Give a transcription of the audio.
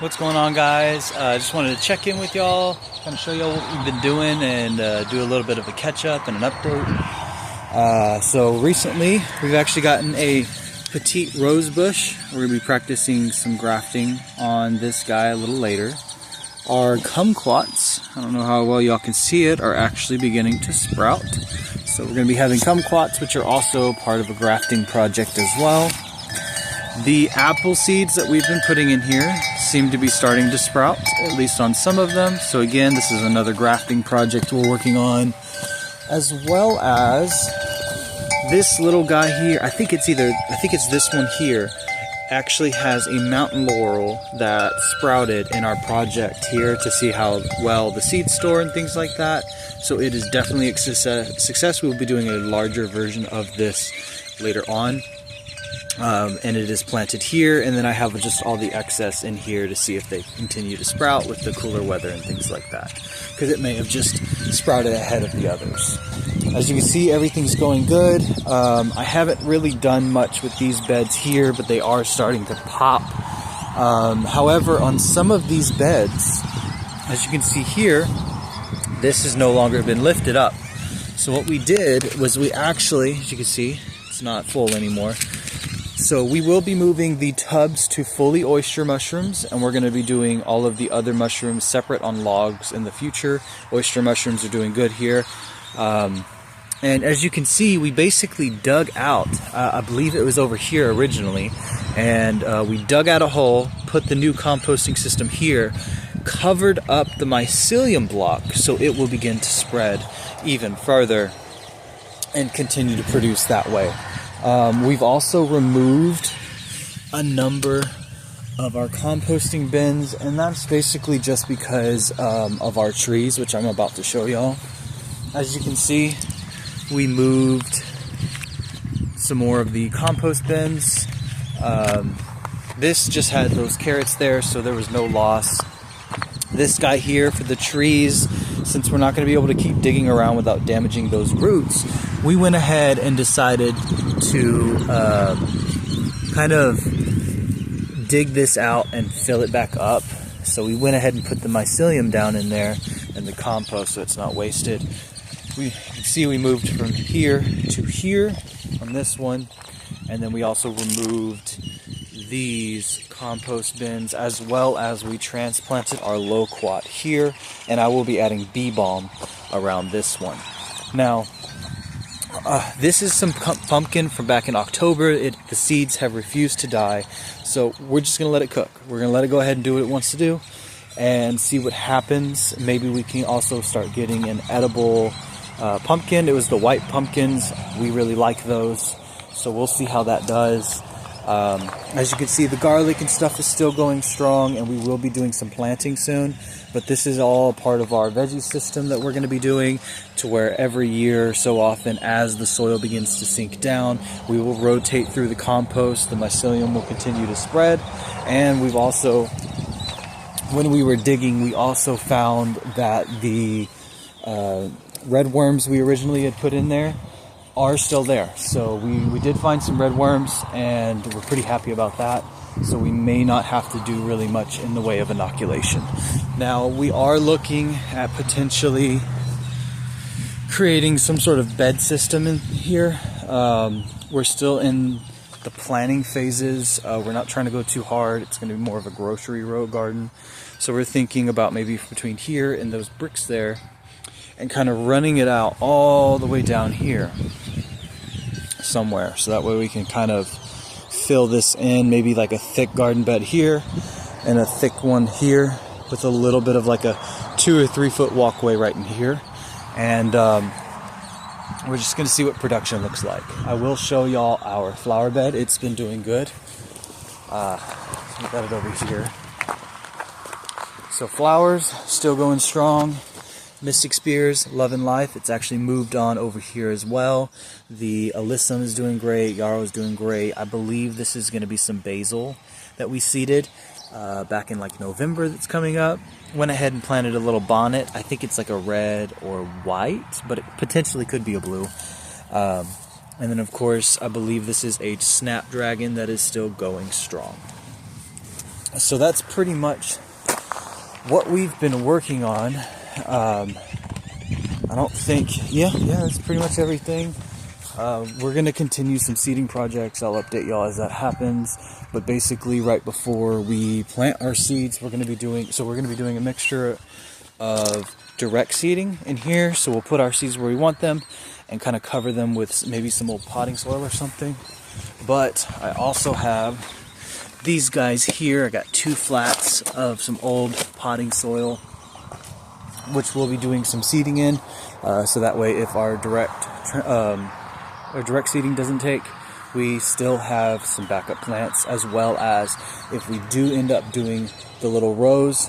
What's going on, guys? I just wanted to check in with y'all, kind of show y'all what we've been doing, and do a little bit of a catch-up and an update. So recently, we've actually gotten a petite rose bush. We're going to be practicing some grafting on this guy a little later. Our kumquats, I don't know how well y'all can see it, are actually beginning to sprout. So we're going to be having kumquats, which are also part of a grafting project as well. The apple seeds that we've been putting in here seem to be starting to sprout, at least on some of them. So again, this is another grafting project we're working on, as well as this little guy here. I think it's this one here, actually has a mountain laurel that sprouted in our project here to see how well the seeds store and things like that. So it is definitely a success. We'll be doing a larger version of this later on. And it is planted here, and then I have just all the excess in here to see if they continue to sprout with the cooler weather and things like that, because it may have just sprouted ahead of the others. As you can see, everything's going good. I haven't really done much with these beds here, but they are starting to pop. However, on some of these beds, as you can see here, this has no longer been lifted up. So what we did was we actually, as you can see, it's not full anymore. So we will be moving the tubs to fully oyster mushrooms, and we're going to be doing all of the other mushrooms separate on logs in the future. Oyster mushrooms are doing good here. And as you can see, we basically dug out, I believe it was over here originally, and we dug out a hole, put the new composting system here, covered up the mycelium block so it will begin to spread even further and continue to produce that way. We've also removed a number of our composting bins, and that's basically just because of our trees, which I'm about to show y'all. As you can see, we moved some more of the compost bins. This just had those carrots there, so there was no loss. This guy here for the trees, since we're not going to be able to keep digging around without damaging those roots, we went ahead and decided to kind of dig this out and fill it back up. So we went ahead and put the mycelium down in there and the compost so it's not wasted. You can see we moved from here to here on this one, and then we also removed these compost bins, as well as we transplanted our loquat here, and I will be adding bee balm around this one. Now, this is some pumpkin from back in October. The seeds have refused to die, so we're just going to let it cook. We're going to let it go ahead and do what it wants to do and see what happens. Maybe we can also start getting an edible pumpkin. It was the white pumpkins. We really like those, so we'll see how that does. As you can see, the garlic and stuff is still going strong, and we will be doing some planting soon. But this is all part of our veggie system that we're going to be doing, to where every year so often as the soil begins to sink down, we will rotate through the compost. The mycelium will continue to spread. And we've also, when we were digging, we also found that the red worms we originally had put in there are still there. So we did find some red worms, and we're pretty happy about that. So we may not have to do really much in the way of inoculation. Now, we are looking at potentially creating some sort of bed system in here. We're still in the planning phases. We're not trying to go too hard. It's going to be more of a grocery row garden. So we're thinking about maybe between here and those bricks there, and kind of running it out all the way down here somewhere. So that way we can kind of fill this in, maybe like a thick garden bed here and a thick one here, with a little bit of like a 2 or 3 foot walkway right in here. And we're just going to see what production looks like. I will show y'all our flower bed. It's been doing good. Look at it over here. So flowers still going strong. Mystic Spears, Love and Life, it's actually moved on over here as well. The Alyssum is doing great, Yarrow is doing great. I believe this is going to be some basil that we seeded back in like November that's coming up. Went ahead and planted a little bonnet. I think it's like a red or white, but it potentially could be a blue. And then of course, I believe this is a Snapdragon that is still going strong. So that's pretty much what we've been working on. I don't think, yeah, that's pretty much everything. We're going to continue some seeding projects. I'll update y'all as that happens. But basically, right before we plant our seeds, we're going to be doing a mixture of direct seeding in here. So we'll put our seeds where we want them and kind of cover them with maybe some old potting soil or something. But I also have these guys here. I got 2 flats of some old potting soil, which we'll be doing some seeding in. So that way, if our direct seeding doesn't take, we still have some backup plants, as well as if we do end up doing the little rows,